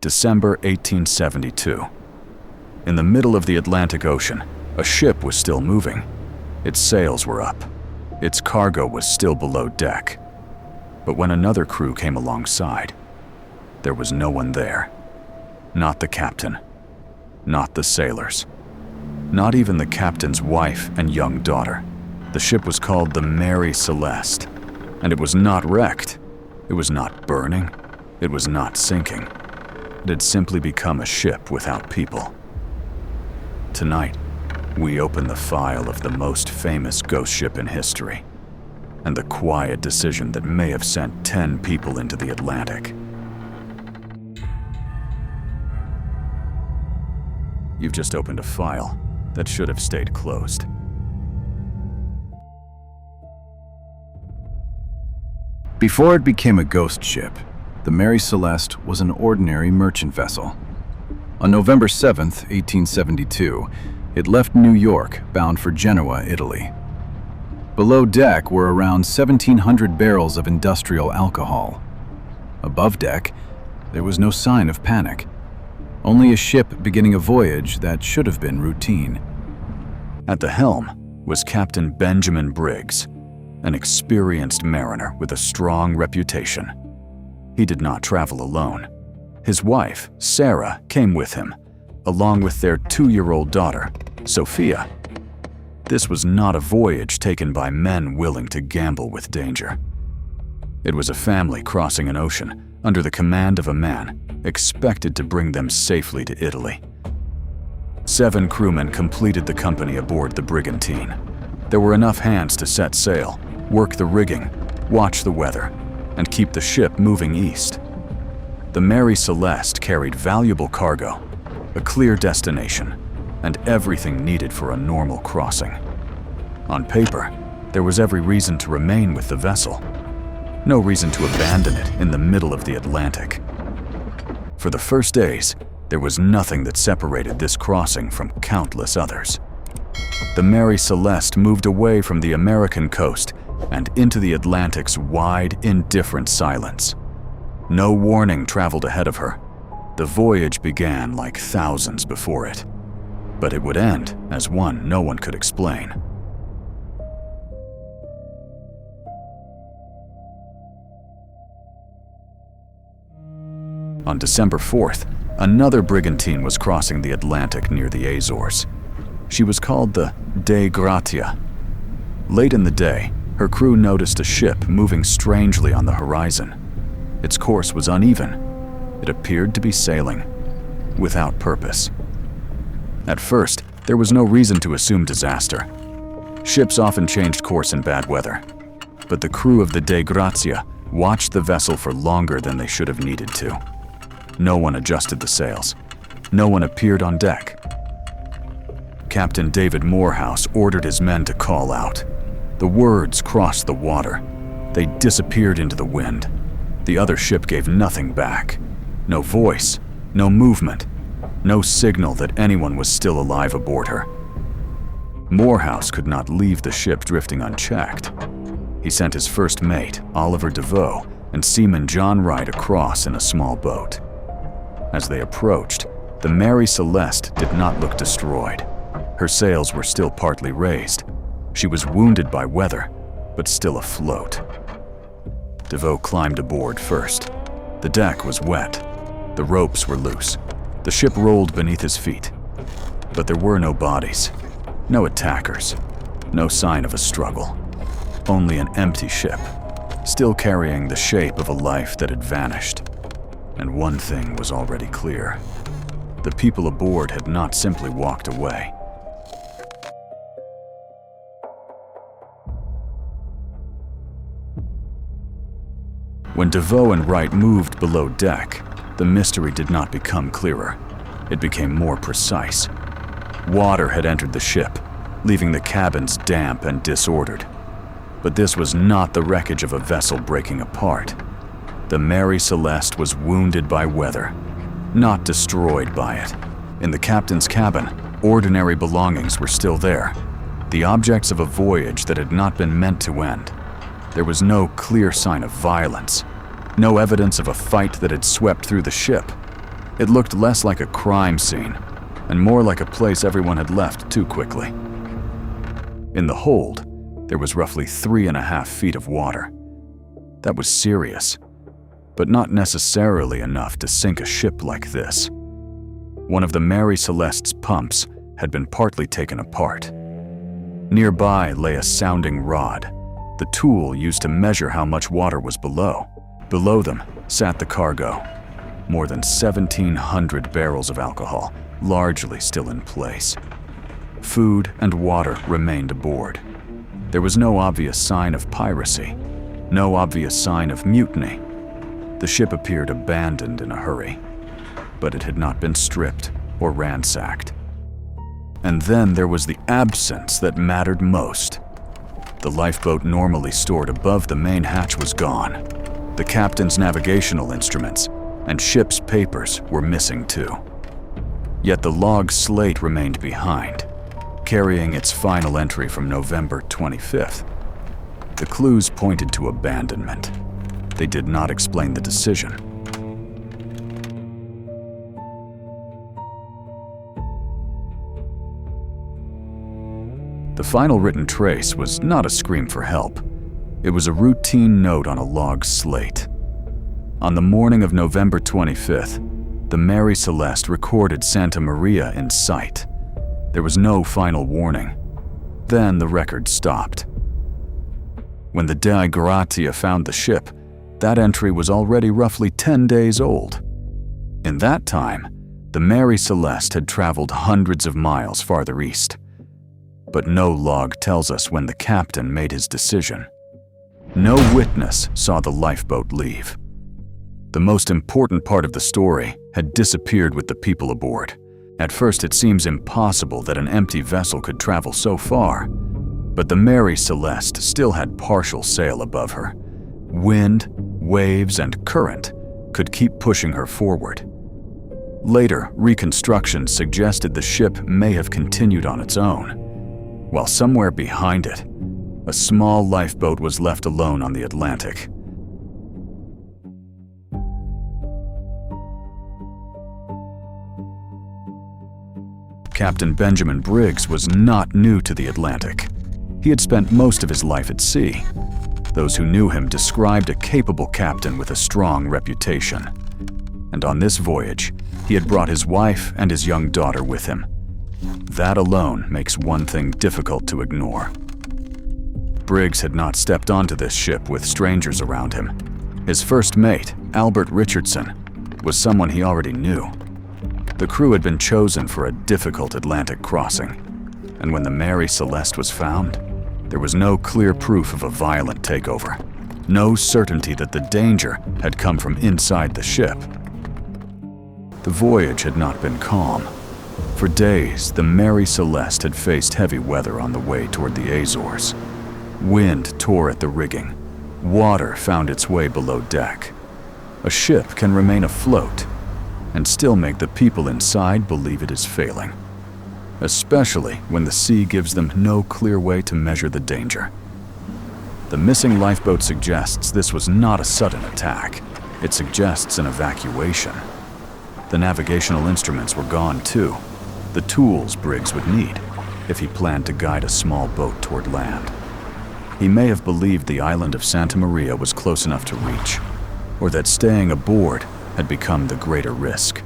December 1872. In the middle of the Atlantic Ocean, a ship was still moving. Its sails were up. Its cargo was still below deck. But when another crew came alongside, there was no one there. Not the captain. Not the sailors. Not even the captain's wife and young daughter. The ship was called the Mary Celeste, and it was not wrecked. It was not burning. It was not sinking. It had simply become a ship without people. Tonight, we open the file of the most famous ghost ship in history, and the quiet decision that may have sent 10 people into the Atlantic. You've just opened a file that should have stayed closed. Before it became a ghost ship, the Mary Celeste was an ordinary merchant vessel. On November 7, 1872, it left New York bound for Genoa, Italy. Below deck were around 1,700 barrels of industrial alcohol. Above deck, there was no sign of panic. Only a ship beginning a voyage that should have been routine. At the helm was Captain Benjamin Briggs, an experienced mariner with a strong reputation. He did not travel alone. His wife, Sarah, came with him, along with their 2-year-old daughter, Sophia. This was not a voyage taken by men willing to gamble with danger. It was a family crossing an ocean under the command of a man expected to bring them safely to Italy. 7 crewmen completed the company aboard the brigantine. There were enough hands to set sail, work the rigging, watch the weather, and keep the ship moving east. The Mary Celeste carried valuable cargo, a clear destination, and everything needed for a normal crossing. On paper, there was every reason to remain with the vessel. No reason to abandon it in the middle of the Atlantic. For the first days, there was nothing that separated this crossing from countless others. The Mary Celeste moved away from the American coast and into the Atlantic's wide, indifferent silence. No warning traveled ahead of her. The voyage began like thousands before it, but it would end as one no one could explain. On December 4th, another brigantine was crossing the Atlantic near the Azores. She was called the Dei Gratia. Late in the day, her crew noticed a ship moving strangely on the horizon. Its course was uneven. It appeared to be sailing, without purpose. At first, there was no reason to assume disaster. Ships often changed course in bad weather. But the crew of the Dei Gratia watched the vessel for longer than they should have needed to. No one adjusted the sails. No one appeared on deck. Captain David Morehouse ordered his men to call out. The words crossed the water. They disappeared into the wind. The other ship gave nothing back. No voice, no movement, no signal that anyone was still alive aboard her. Morehouse could not leave the ship drifting unchecked. He sent his first mate, Oliver DeVoe, and seaman John Wright across in a small boat. As they approached, the Mary Celeste did not look destroyed. Her sails were still partly raised. She was wounded by weather, but still afloat. DeVoe climbed aboard first. The deck was wet. The ropes were loose. The ship rolled beneath his feet. But there were no bodies, no attackers, no sign of a struggle. Only an empty ship, still carrying the shape of a life that had vanished. And one thing was already clear. The people aboard had not simply walked away. When DeVoe and Wright moved below deck, the mystery did not become clearer. It became more precise. Water had entered the ship, leaving the cabins damp and disordered. But this was not the wreckage of a vessel breaking apart. The Mary Celeste was wounded by weather, not destroyed by it. In the captain's cabin, ordinary belongings were still there, the objects of a voyage that had not been meant to end. There was no clear sign of violence, no evidence of a fight that had swept through the ship. It looked less like a crime scene and more like a place everyone had left too quickly. In the hold, there was roughly 3.5 feet of water. That was serious, but not necessarily enough to sink a ship like this. One of the Mary Celeste's pumps had been partly taken apart. Nearby lay a sounding rod, the tool used to measure how much water was below. Below them sat the cargo, more than 1,700 barrels of alcohol, largely still in place. Food and water remained aboard. There was no obvious sign of piracy, no obvious sign of mutiny. The ship appeared abandoned in a hurry, but it had not been stripped or ransacked. And then there was the absence that mattered most. The lifeboat normally stored above the main hatch was gone. The captain's navigational instruments and ship's papers were missing too. Yet the log slate remained behind, carrying its final entry from November 25th. The clues pointed to abandonment. They did not explain the decision. The final written trace was not a scream for help. It was a routine note on a log slate. On the morning of November 25th, the Mary Celeste recorded Santa Maria in sight. There was no final warning. Then the record stopped. When the Dei Gratia found the ship, that entry was already roughly 10 days old. In that time, the Mary Celeste had traveled hundreds of miles farther east. But no log tells us when the captain made his decision. No witness saw the lifeboat leave. The most important part of the story had disappeared with the people aboard. At first, it seems impossible that an empty vessel could travel so far, but the Mary Celeste still had partial sail above her. Wind, waves, and current could keep pushing her forward. Later, reconstruction suggested the ship may have continued on its own, while somewhere behind it, a small lifeboat was left alone on the Atlantic. Captain Benjamin Briggs was not new to the Atlantic. He had spent most of his life at sea. Those who knew him described a capable captain with a strong reputation. And on this voyage, he had brought his wife and his young daughter with him. That alone makes one thing difficult to ignore. Briggs had not stepped onto this ship with strangers around him. His first mate, Albert Richardson, was someone he already knew. The crew had been chosen for a difficult Atlantic crossing, and when the Mary Celeste was found, there was no clear proof of a violent takeover, no certainty that the danger had come from inside the ship. The voyage had not been calm. For days, the Mary Celeste had faced heavy weather on the way toward the Azores. Wind tore at the rigging. Water found its way below deck. A ship can remain afloat and still make the people inside believe it is failing, especially when the sea gives them no clear way to measure the danger. The missing lifeboat suggests this was not a sudden attack. It suggests an evacuation. The navigational instruments were gone too, the tools Briggs would need if he planned to guide a small boat toward land. He may have believed the island of Santa Maria was close enough to reach, or that staying aboard had become the greater risk.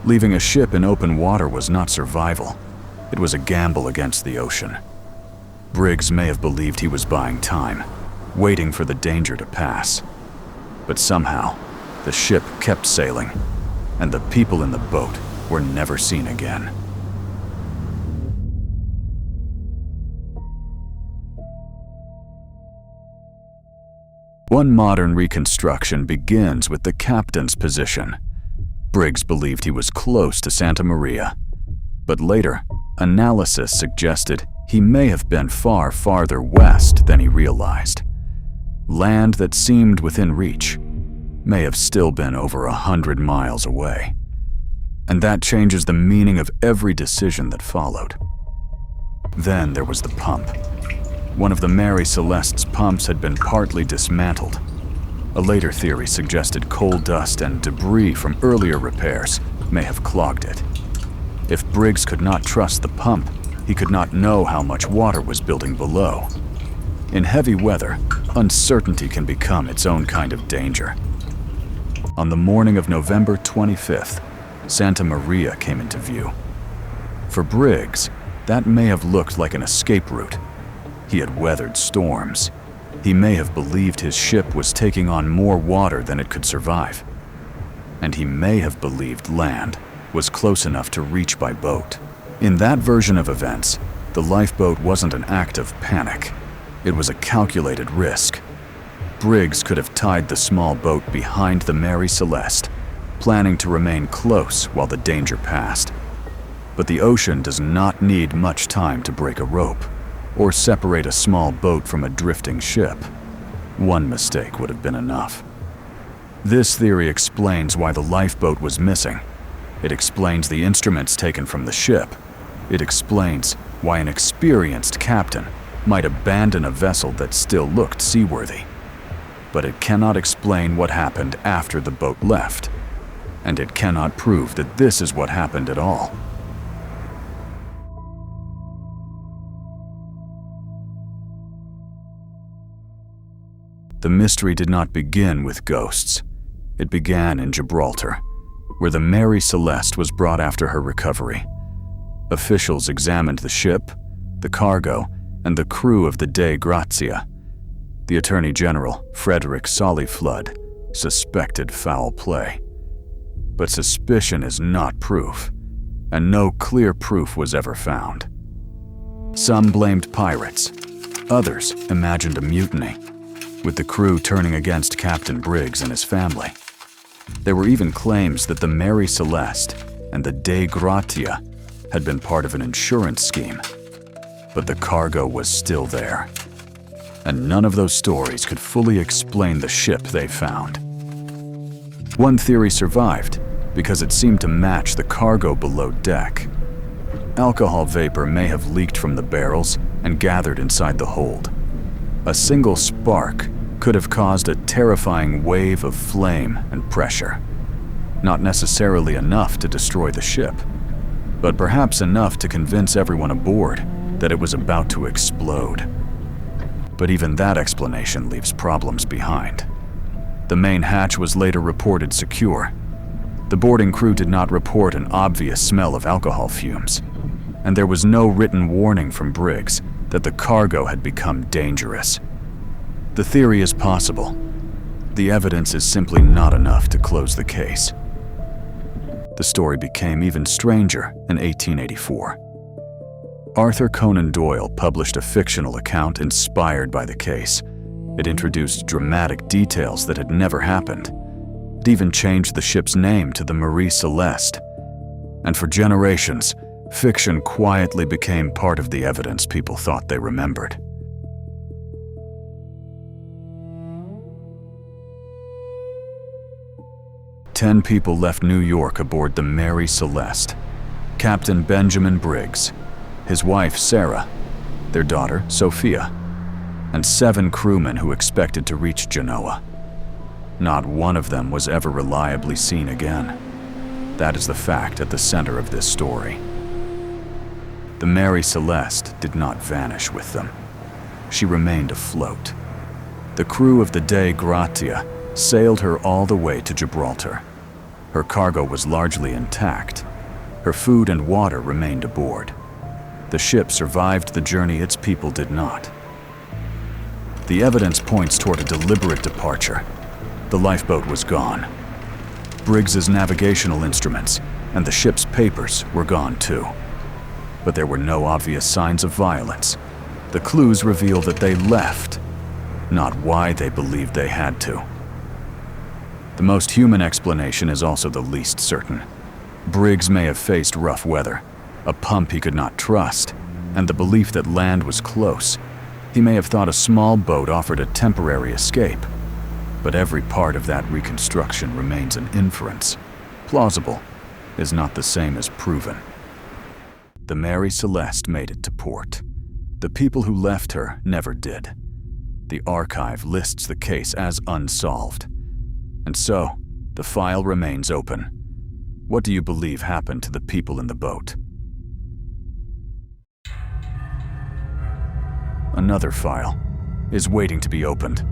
Leaving a ship in open water was not survival. It was a gamble against the ocean. Briggs may have believed he was buying time, waiting for the danger to pass. But somehow, the ship kept sailing, and the people in the boat were never seen again. One modern reconstruction begins with the captain's position. Briggs believed he was close to Santa Maria, but later, analysis suggested he may have been far farther west than he realized. Land that seemed within reach may have still been over 100 miles away. And that changes the meaning of every decision that followed. Then there was the pump. One of the Mary Celeste's pumps had been partly dismantled. A later theory suggested coal dust and debris from earlier repairs may have clogged it. If Briggs could not trust the pump, he could not know how much water was building below. In heavy weather, uncertainty can become its own kind of danger. On the morning of November 25th, Santa Maria came into view. For Briggs, that may have looked like an escape route. He had weathered storms. He may have believed his ship was taking on more water than it could survive. And he may have believed land was close enough to reach by boat. In that version of events, the lifeboat wasn't an act of panic. It was a calculated risk. Briggs could have tied the small boat behind the Mary Celeste, planning to remain close while the danger passed. But the ocean does not need much time to break a rope or separate a small boat from a drifting ship. One mistake would have been enough. This theory explains why the lifeboat was missing. It explains the instruments taken from the ship. It explains why an experienced captain might abandon a vessel that still looked seaworthy. But it cannot explain what happened after the boat left. And it cannot prove that this is what happened at all. The mystery did not begin with ghosts. It began in Gibraltar, where the Mary Celeste was brought after her recovery. Officials examined the ship, the cargo, and the crew of the Dei Grazia. The Attorney General, Frederick Solly Flood, suspected foul play. But suspicion is not proof, and no clear proof was ever found. Some blamed pirates. Others imagined a mutiny, with the crew turning against Captain Briggs and his family. There were even claims that the Mary Celeste and the Dei Grazia had been part of an insurance scheme. But the cargo was still there, and none of those stories could fully explain the ship they found. One theory survived because it seemed to match the cargo below deck. Alcohol vapor may have leaked from the barrels and gathered inside the hold. A single spark could have caused a terrifying wave of flame and pressure. Not necessarily enough to destroy the ship, but perhaps enough to convince everyone aboard that it was about to explode. But even that explanation leaves problems behind. The main hatch was later reported secure. The boarding crew did not report an obvious smell of alcohol fumes, and there was no written warning from Briggs that the cargo had become dangerous. The theory is possible. The evidence is simply not enough to close the case. The story became even stranger in 1884. Arthur Conan Doyle published a fictional account inspired by the case. It introduced dramatic details that had never happened. It even changed the ship's name to the Mary Celeste. And for generations, fiction quietly became part of the evidence people thought they remembered. Ten people left New York aboard the Mary Celeste. Captain Benjamin Briggs, his wife Sarah, their daughter Sophia, and 7 crewmen who expected to reach Genoa. Not one of them was ever reliably seen again. That is the fact at the center of this story. The Mary Celeste did not vanish with them. She remained afloat. The crew of the Dei Grazia sailed her all the way to Gibraltar. Her cargo was largely intact. Her food and water remained aboard. The ship survived the journey its people did not. The evidence points toward a deliberate departure. The lifeboat was gone. Briggs's navigational instruments and the ship's papers were gone too. But there were no obvious signs of violence. The clues reveal that they left, not why they believed they had to. The most human explanation is also the least certain. Briggs may have faced rough weather, a pump he could not trust, and the belief that land was close. He may have thought a small boat offered a temporary escape, but every part of that reconstruction remains an inference. Plausible is not the same as proven. The Mary Celeste made it to port. The people who left her never did. The archive lists the case as unsolved. And so, the file remains open. What do you believe happened to the people in the boat? Another file is waiting to be opened.